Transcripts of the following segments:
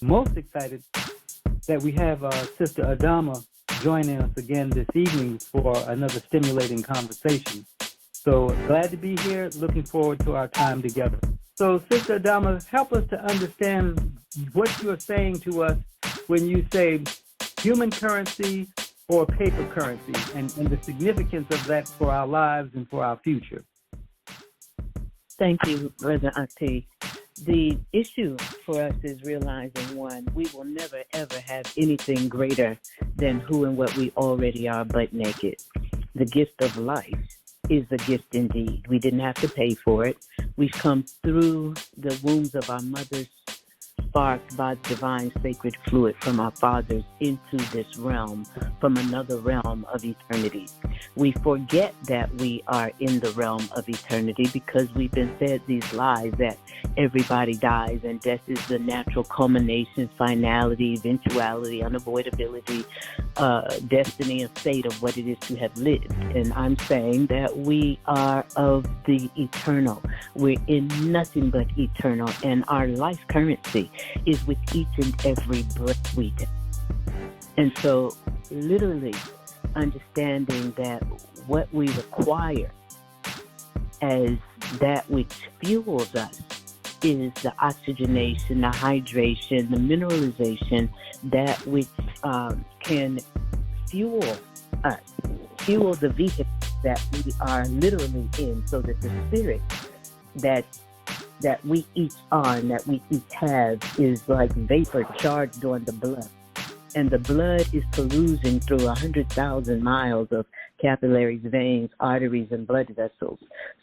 most excited that we have Sister Adama joining us again this evening for another stimulating conversation. So glad to be here. Looking forward to our time together. So, Sister Adama, help us to understand what you're saying to us when you say human currency or paper currency and the significance of that for our lives and for our future. Thank you, Brother Akti. The issue for us is realizing, one, we will never, ever have anything greater than who and what we already are but naked. The gift of life is a gift indeed. We didn't have to pay for it. We've come through the wombs of our mothers, sparked by divine sacred fluid from our fathers into this realm, from another realm of eternity. We forget that we are in the realm of eternity because we've been fed these lies that everybody dies and death is the natural culmination, finality, eventuality, unavoidability, destiny and fate of what it is to have lived. And I'm saying that we are of the eternal. We're in nothing but eternal, and our life currency is with each and every breath we take. And so literally understanding that what we require as that which fuels us is the oxygenation, the hydration, the mineralization, that which can fuel us, fuel the vehicle that we are literally in, so that the spirit that we each are and that we each have is like vapor charged on the blood. And the blood is perusing through 100,000 miles of capillaries, veins, arteries, and blood vessels,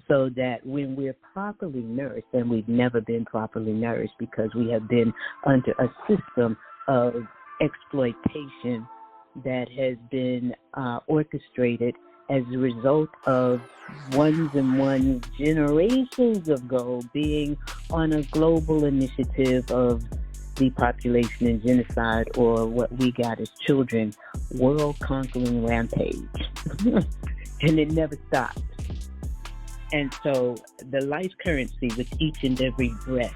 so that when we're properly nourished, and we've never been properly nourished because we have been under a system of exploitation that has been orchestrated as a result of ones and one generations ago being on a global initiative of depopulation and genocide, or what we got as children, world-conquering rampage. And it never stopped. And so the life currency with each and every breath,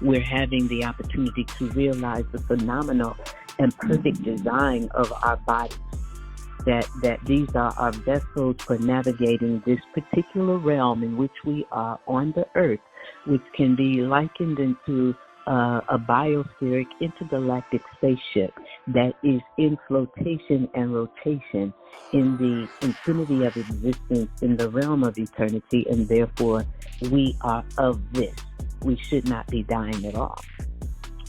we're having the opportunity to realize the phenomenal and perfect design of our bodies, that these are our vessels for navigating this particular realm in which we are on the earth, which can be likened into a biospheric intergalactic spaceship that is in flotation and rotation in the infinity of existence in the realm of eternity, and therefore we are of this. We should not be dying at all.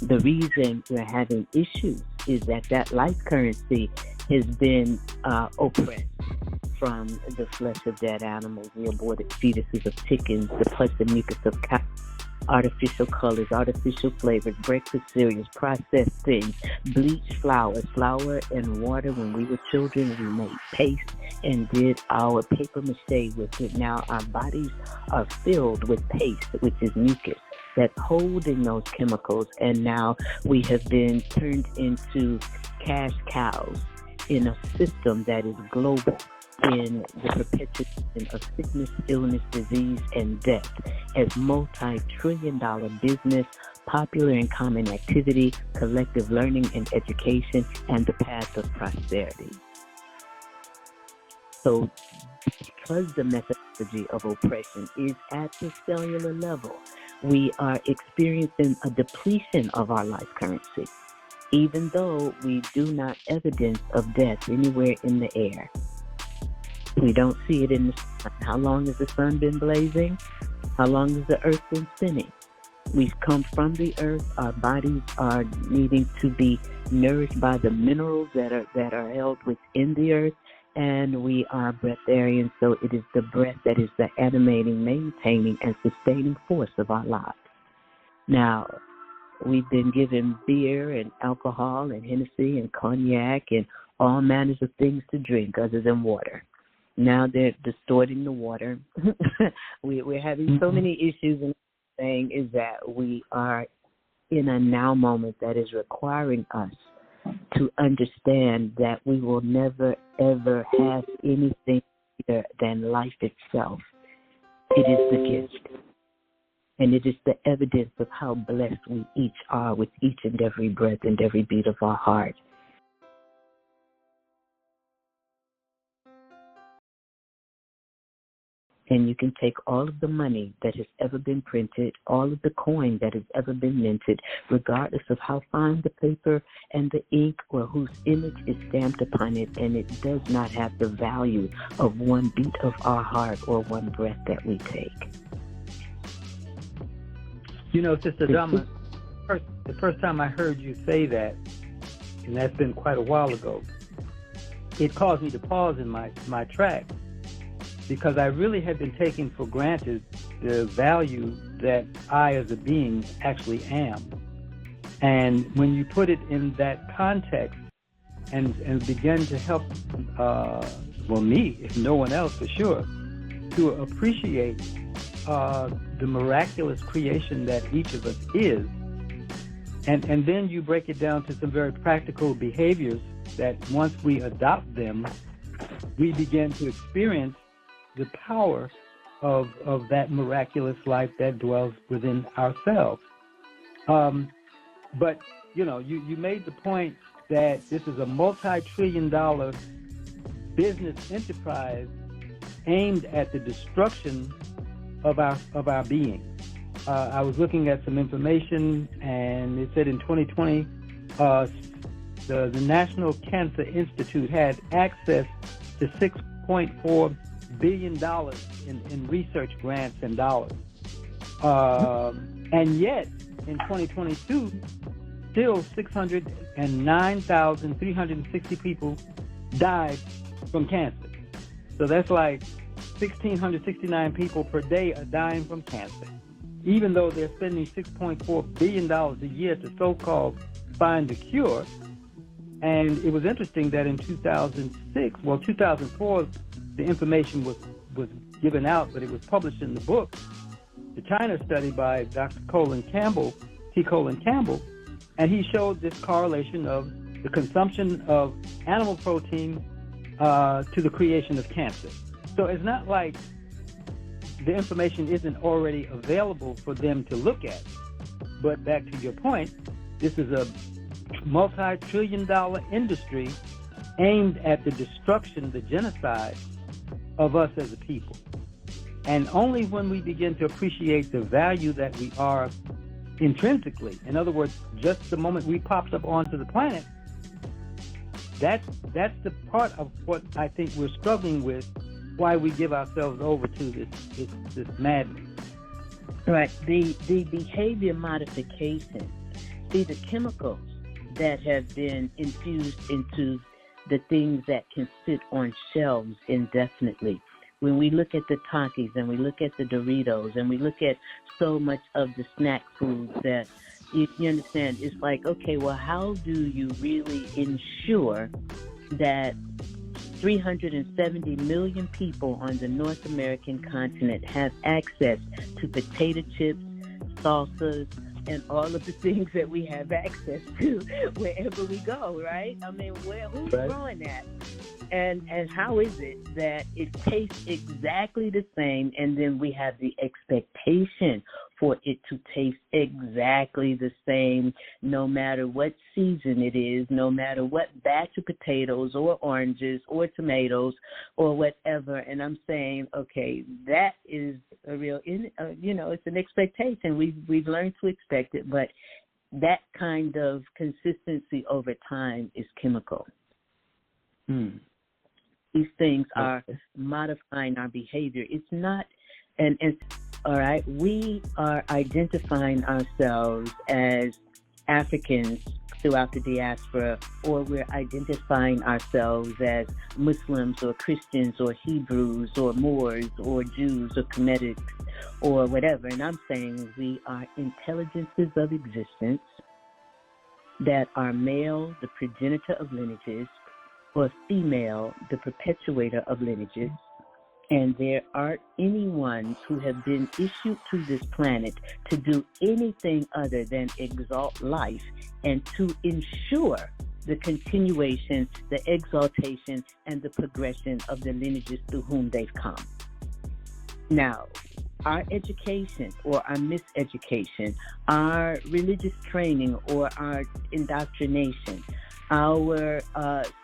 The reason we're having issues is that life currency has been oppressed from the flesh of dead animals, the aborted fetuses of chickens, the pus and mucus of cows, artificial colors, artificial flavors, breakfast cereals, processed things, bleached flour and water. When we were children, we made paste and did our paper mache with it. Now our bodies are filled with paste, which is mucus, that's holding those chemicals. And now we have been turned into cash cows in a system that is global, in the perpetuation of sickness, illness, disease, and death as multi-trillion-dollar business, popular and common activity, collective learning and education, and the path of prosperity. So because the methodology of oppression is at the cellular level, we are experiencing a depletion of our life currency, even though we do not evidence of death anywhere in the air. We don't see it in the sun. How long has the sun been blazing? How long has the earth been spinning? We've come from the earth. Our bodies are needing to be nourished by the minerals that are held within the earth, and we are breatharians, so it is the breath that is the animating, maintaining, and sustaining force of our lives. Now, we've been given beer and alcohol and Hennessy and cognac and all manners of things to drink other than water. Now they're distorting the water. We're having so many issues, and the thing is that we are in a now moment that is requiring us to understand that we will never, ever have anything greater than life itself. It is the gift. And it is the evidence of how blessed we each are with each and every breath and every beat of our heart. And you can take all of the money that has ever been printed, all of the coin that has ever been minted, regardless of how fine the paper and the ink or whose image is stamped upon it, and it does not have the value of one beat of our heart or one breath that we take. You know, Sister Adama, the first time I heard you say that, and that's been quite a while ago, it caused me to pause in my tracks, because I really had been taking for granted the value that I as a being actually am. And when you put it in that context and begin to help, me, if no one else for sure, to appreciate the miraculous creation that each of us is, and then you break it down to some very practical behaviors that once we adopt them, we begin to experience the power of that miraculous life that dwells within ourselves. But, you know, you made the point that this is a multi-trillion-dollar business enterprise aimed at the destruction of our being. I was looking at some information, and it said in 2020, the National Cancer Institute had access to $6.4 billion in research grants and dollars. And yet, in 2022, still 609,360 people died from cancer. So that's like 1,669 people per day are dying from cancer, even though they're spending $6.4 billion a year to so-called find a cure. And it was interesting that in 2004, the information was given out, but it was published in the book, the China study by Dr. T. Colin Campbell, and he showed this correlation of the consumption of animal protein to the creation of cancer. So it's not like the information isn't already available for them to look at. But back to your point, this is a multi-trillion-dollar industry aimed at the destruction, the genocide of us as a people. And only when we begin to appreciate the value that we are intrinsically, in other words, just the moment we popped up onto the planet, that's the part of what I think we're struggling with, why we give ourselves over to this madness. Right. The behavior modification, see the chemicals that have been infused into the things that can sit on shelves indefinitely. When we look at the Takis and we look at the Doritos and we look at so much of the snack foods that, you understand, it's like, okay, well, how do you really ensure that 370 million people on the North American continent have access to potato chips, salsas, and all of the things that we have access to wherever we go, right? I mean, who's growing that? And how is it that it tastes exactly the same, and then we have the expectation for it to taste exactly the same no matter what season it is, no matter what batch of potatoes or oranges or tomatoes or whatever. And I'm saying, okay, that is a real, it's an expectation. We've learned to expect it, but that kind of consistency over time is chemical. These things are modifying our behavior. It's not, and all right, we are identifying ourselves as Africans throughout the diaspora, or we're identifying ourselves as Muslims or Christians or Hebrews or Moors or Jews or Kemetic or whatever. And I'm saying we are intelligences of existence that are male, the progenitor of lineages, or female, the perpetuator of lineages. And there aren't any ones who have been issued to this planet to do anything other than exalt life and to ensure the continuation, the exaltation, and the progression of the lineages through whom they've come. Now, our education or our miseducation, our religious training or our indoctrination, our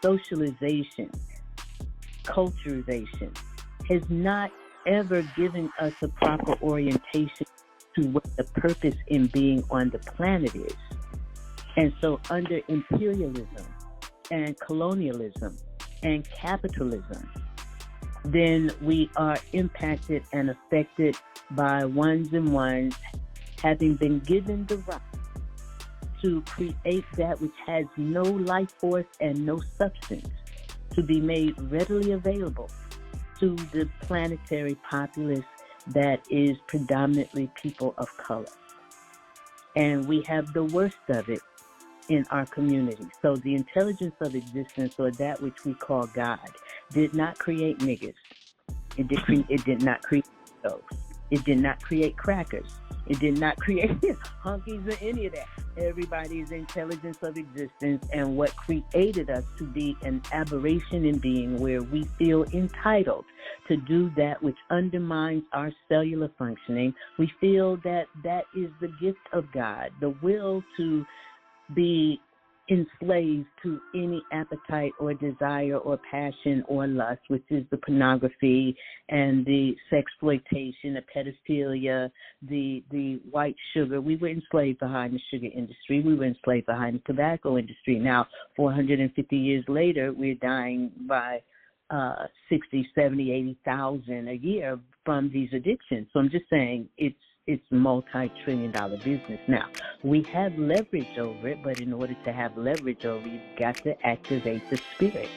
socialization, culturization has not ever given us a proper orientation to what the purpose in being on the planet is. And so under imperialism and colonialism and capitalism, then we are impacted and affected by ones and ones having been given the right to create that which has no life force and no substance to be made readily available to the planetary populace that is predominantly people of color. And we have the worst of it in our community. So the intelligence of existence, or that which we call God, did not create niggas. It did not create those. It did not create crackers. It did not create honkies or any of that. Everybody's intelligence of existence, and what created us to be an aberration in being where we feel entitled to do that which undermines our cellular functioning. We feel that that is the gift of God, the will to be enslaved to any appetite or desire or passion or lust, which is the pornography and the sexploitation, the pedophilia, the white sugar. We were enslaved behind the sugar industry. We were enslaved behind the tobacco industry. Now, 450 years later, we're dying by 60, 70, 80,000 a year from these addictions. So I'm just saying it's multi-trillion-dollar business. Now, we have leverage over it, but in order to have leverage over it, you've got to activate the spirit.